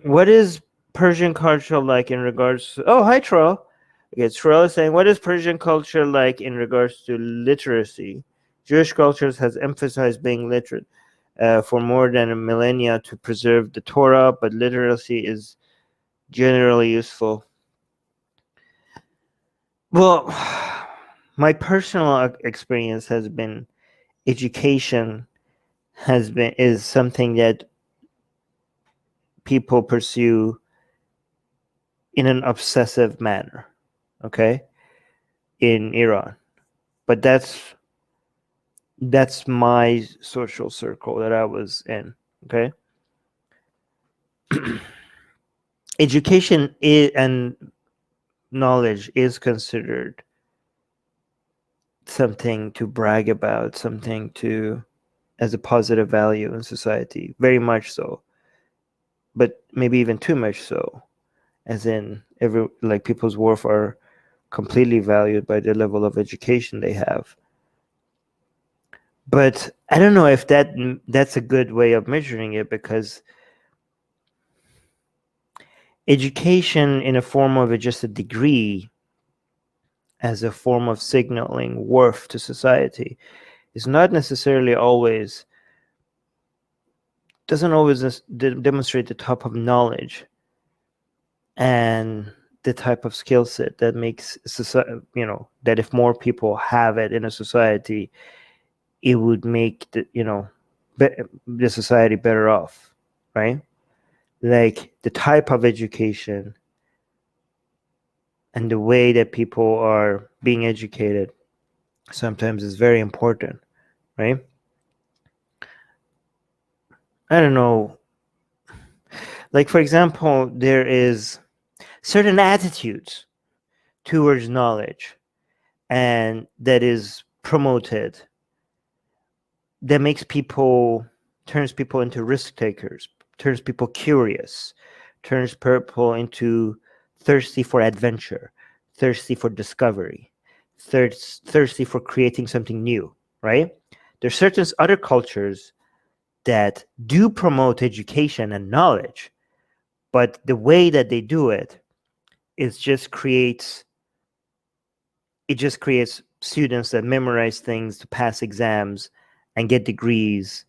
What is Persian culture like in regards to? Oh, hi, Troll. Okay, Troll is saying, what is Persian culture like in regards to literacy? Jewish cultures has emphasized being literate for more than a millennia to preserve the Torah, but literacy is generally useful. Well, my personal experience has been education is something that people pursue in an obsessive manner, okay, in Iran. But that's my social circle that I was in, okay. Education and knowledge is considered something to brag about, something to as a positive value in society, very much so, but maybe even too much so, as in people's worth are completely valued by the level of education they have. But I don't know if that's a good way of measuring it, because education in a form of just a degree as a form of signaling worth to society is not necessarily always doesn't always demonstrate the type of knowledge and the type of skill set that makes society, that if more people have it in a society, it would make the society better off, right? Like the type of education and the way that people are being educated sometimes is very important, right? I don't know. Like, for example, there is certain attitudes towards knowledge and that is promoted that turns people into risk takers, turns people curious, turns people into thirsty for adventure, thirsty for discovery, thirsty for creating something new, right? There's certain other cultures that do promote education and knowledge, but the way that they do it is it just creates students that memorize things to pass exams and get degrees,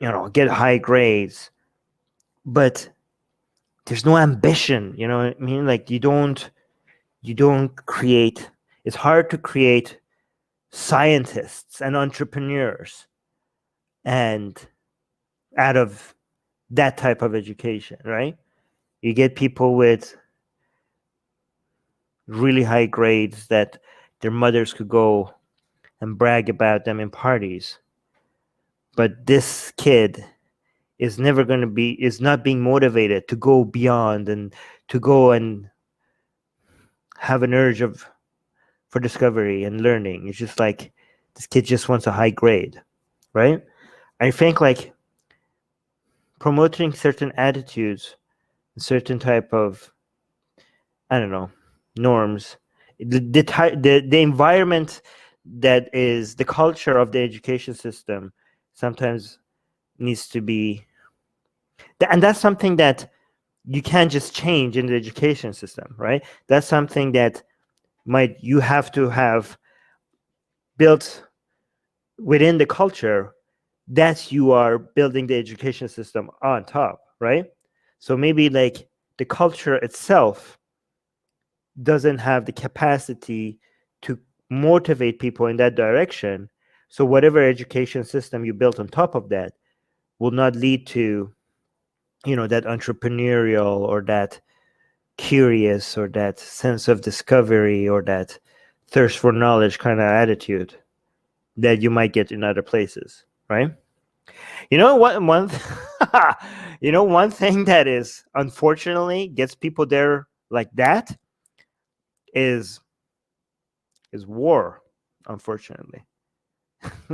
get high grades, but there's no ambition, you know what I mean? Like you don't create, it's hard to create scientists and entrepreneurs and out of that type of education, right? You get people with really high grades that their mothers could go and brag about them in parties. But this kid is not being motivated to go beyond and to go and have an urge for discovery and learning. It's just like this kid just wants a high grade, right? I think like promoting certain attitudes, certain type of, I don't know, norms, the environment that is the culture of the education system sometimes needs to be, and that's something that you can't just change in the education system, right? That's something that you have to have built within the culture that you are building the education system on top, right? So maybe like the culture itself doesn't have the capacity to motivate people in that direction. So whatever education system you built on top of that will not lead to, that entrepreneurial or that curious or that sense of discovery or that thirst for knowledge kind of attitude that you might get in other places, right? You know what? One thing that is unfortunately gets people there like that is war, unfortunately.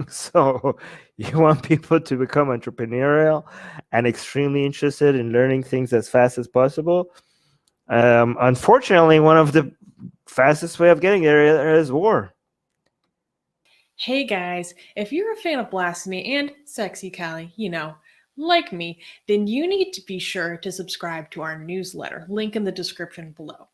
So you want people to become entrepreneurial and extremely interested in learning things as fast as possible. Unfortunately, one of the fastest way of getting there is war. Hey guys, if you're a fan of blasphemy and sexy Callie, like me, then you need to be sure to subscribe to our newsletter, link in the description below.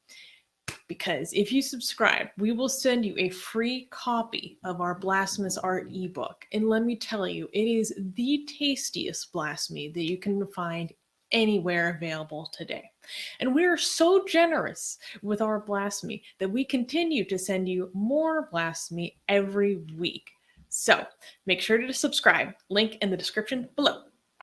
Because if you subscribe, we will send you a free copy of our Blasphemous Art ebook. And let me tell you, it is the tastiest blasphemy that you can find anywhere available today. And we are so generous with our blasphemy that we continue to send you more blasphemy every week. So make sure to subscribe, link in the description below.